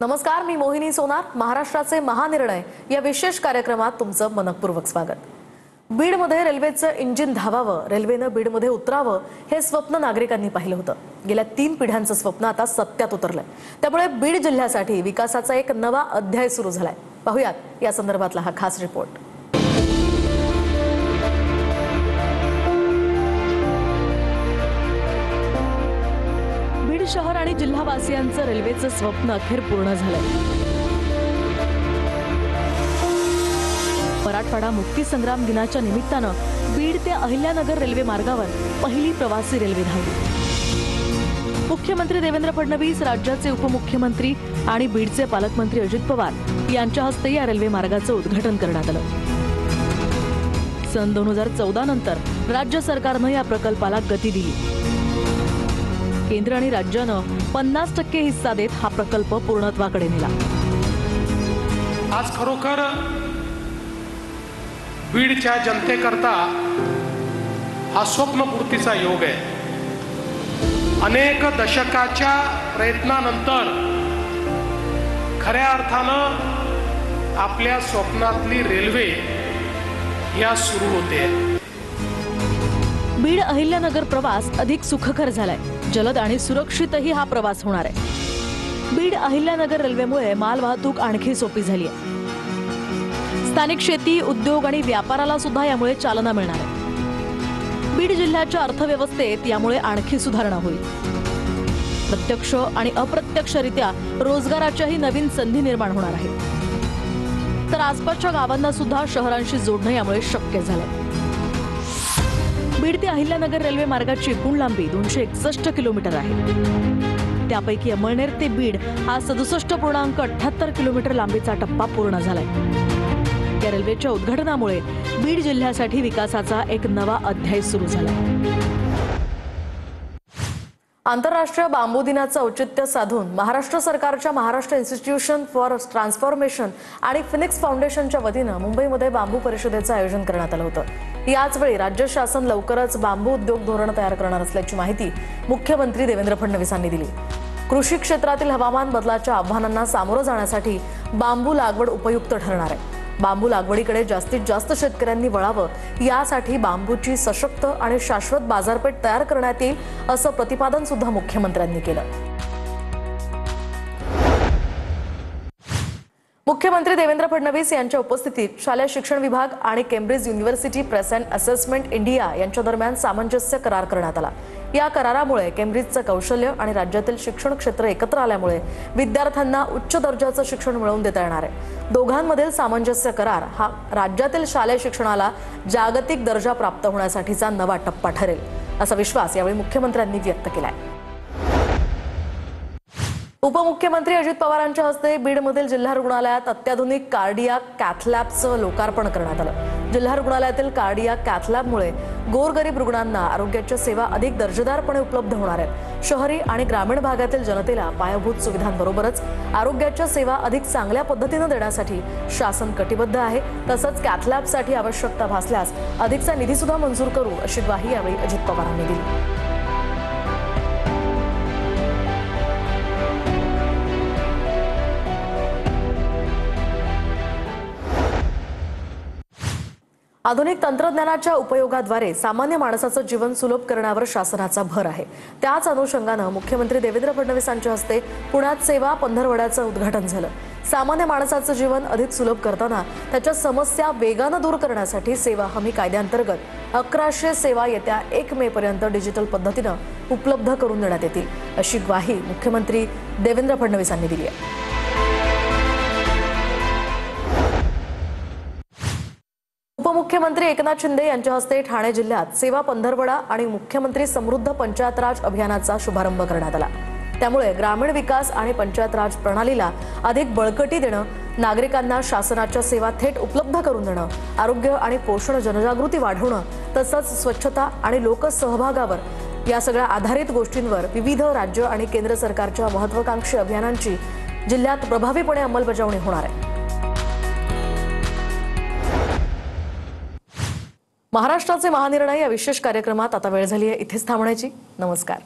नमस्कार, मी मोहिनी सोनार. महाराष्ट्राचे महानिर्णय या विशेष कार्यक्रमात तुमचं मनपूर्वक स्वागत. बीडमध्ये रेल्वेचं इंजिन धावावं, रेल्वेनं बीडमध्ये उतरावं हे स्वप्न नागरिकांनी पाहिलं होतं. गेल्या 3 पिढ्यांचं स्वप्न आता सत्यात उतरलंय. त्यामुळे बीड जिल्ह्यासाठी विकासाचा एक नवा अध्याय सुरू झालाय. पाहूयात या संदर्भातला हा खास रिपोर्ट. शहर आणि जिल्हावासियांचं रेल्वेचं स्वप्न अखेर पूर्ण झालंय. मराठवाडा मुक्ती संग्राम दिनाच्या निमित्तानं बीड ते अहिल्यानगर रेल्वे मार्गावर पहिली प्रवासी रेल्वे धावली. मुख्यमंत्री देवेंद्र फडणवीस, राज्याचे उपमुख्यमंत्री आणि बीडचे पालकमंत्री अजित पवार यांच्या हस्ते या रेल्वे मार्गाचं उद्घाटन करण्यात आलं. सन 2014 नंतर राज्य सरकारनं या प्रकल्पाला गती दिली. केंद्र आणि राज्यानं 50% हिस्सा देत हा प्रकल्प पूर्णत्वाकडे नेला. आज खरोखर बीडच्या जनतेकरता हा स्वप्नपूर्तीचा योग आहे. अनेक दशकाच्या प्रयत्नानंतर खऱ्या अर्थानं आपल्या स्वप्नातली रेल्वे या सुरू होते. बीड अहिल्यानगर प्रवास अधिक सुखकर झालाय. जलद आणि सुरक्षितही हा प्रवास होणार आहे. बीड अहिल्यानगर रेल्वेमुळे मालवाहतूक आणखी सोपी झाली आहे. स्थानिक शेती, उद्योग आणि व्यापाराला सुद्धा यामुळे चालना मिळणार आहे. बीड जिल्ह्याच्या अर्थव्यवस्थेत यामुळे आणखी सुधारणा होईल. प्रत्यक्ष आणि अप्रत्यक्षरित्या रोजगाराच्याही नवीन संधी निर्माण होणार आहेत. तर आसपासच्या गावांना सुद्धा शहरांशी जोडणं यामुळे शक्य झालंय. बीड ते अहिल्यानगर रेल्वे मार्गाची एकूण लांबी 261 किलोमीटर आहे. त्यापैकी अमळनेर ते बीड हा 67.78 किलोमीटर लांबीचा टप्पा पूर्ण झालाय. या रेल्वेच्या उद्घाटनामुळे बीड जिल्ह्यासाठी विकासाचा एक नवा अध्याय सुरू झालाय. आंतरराष्ट्रीय बांबू दिनाचं औचित्य साधून महाराष्ट्र सरकारच्या महाराष्ट्र इन्स्टिट्यूशन फॉर ट्रान्सफॉर्मेशन आणि फिनिक्स फाउंडेशनच्या वतीनं मुंबईमध्ये बांबू परिषदेचं आयोजन करण्यात आलं होतं. याचवेळी राज्य शासन लवकरच बांबू उद्योग धोरण तयार करणार असल्याची माहिती मुख्यमंत्री देवेंद्र फडणवीसांनी दिली. कृषी क्षेत्रातील हवामान बदलाच्या आव्हानांना सामोरं जाण्यासाठी बांबू लागवड उपयुक्त ठरणार आहे. बांबू लागवडीकडे जास्तीत जास्त शेतकऱ्यांनी वळावं, यासाठी बांबूची सशक्त आणि शाश्वत बाजारपेठ तयार करण्यात येईल असं प्रतिपादन सुद्धा मुख्यमंत्र्यांनी केलं. मुख्यमंत्री देवेंद्र फडणवीस यांच्या उपस्थितीत शालेय शिक्षण विभाग आणि Cambridge university press and assessment India यांच्या दरम्यान सामंजस्य करार करण्यात आला. या करारामुळे केम्ब्रिजचं कौशल्य आणि राज्यातील शिक्षण क्षेत्र एकत्र आल्यामुळे विद्यार्थ्यांना उच्च दर्जाचं शिक्षण मिळवून देता येणार आहे. दोघांमधील सामंजस्य करार हा राज्यातील शालेय शिक्षणाला जागतिक दर्जा प्राप्त होण्यासाठीचा नवा टप्पा ठरेल, असा विश्वास यावेळी मुख्यमंत्र्यांनी व्यक्त केलाय. उपमुख्यमंत्री अजित पवारांच्या हस्ते बीडमधील जिल्हा रुग्णालयात अत्याधुनिक कार्डियाक कॅथलॅबचं लोकार्पण करण्यात आलं. जिल्हा रुग्णालयातील कार्डियाक कॅथलॅबमुळे गोरगरीब रुग्णांना आरोग्याच्या सेवा अधिक दर्जेदारपणे उपलब्ध होणार आहेत. शहरी आणि ग्रामीण भागातील जनतेला पायाभूत सुविधांबरोबरच आरोग्याच्या सेवा अधिक चांगल्या पद्धतीने देण्यासाठी शासन कटिबद्ध आहे. तसंच कॅथलॅबसाठी आवश्यकता भासल्यास अधिकचा निधी सुद्धा मंजूर करू, अशी ग्वाही यावेळी अजित पवारांनी दिली. आधुनिक तंत्रज्ञानाच्या उपयोगाद्वारे सामान्य माणसाचं जीवन सुलभ करण्यावर शासनाचा भर आहे. त्याच अनुषंगानं मुख्यमंत्री देवेंद्र फडणवीसांच्या हस्ते पुण्यात सेवा पंधरवड्याचं उद्घाटन झालं. सामान्य माणसाचं जीवन अधिक सुलभ करताना त्याच्या समस्या वेगानं दूर करण्यासाठी सेवा हमी कायद्याअंतर्गत 1100 सेवा येत्या 1 मे पर्यंत डिजिटल पद्धतीनं उपलब्ध करून देण्यात येतील, अशी ग्वाही मुख्यमंत्री देवेंद्र फडणवीसांनी दिली आहे. उपमुख्यमंत्री एकनाथ शिंदे यांच्या हस्ते ठाणे जिल्ह्यात सेवा पंधरवडा आणि मुख्यमंत्री समृद्ध पंचायत राज अभियानाचा शुभारंभ करण्यात आला. त्यामुळे ग्रामीण विकास आणि पंचायत राज प्रणालीला अधिक बळकटी देणं, नागरिकांना शासनाच्या सेवा थेट उपलब्ध करून देणं, आरोग्य आणि पोषण जनजागृती वाढवणं, तसंच स्वच्छता आणि लोकसहभागावर या सगळ्या आधारित गोष्टींवर विविध राज्य आणि केंद्र सरकारच्या महत्त्वाकांक्षी अभियानांची जिल्ह्यात प्रभावीपणे अंमलबजावणी होणार आहे. महाराष्ट्राचे महानिर्णय या विशेष कार्यक्रमात आता वेळ झाली आहे इथेच थांबण्याची. नमस्कार.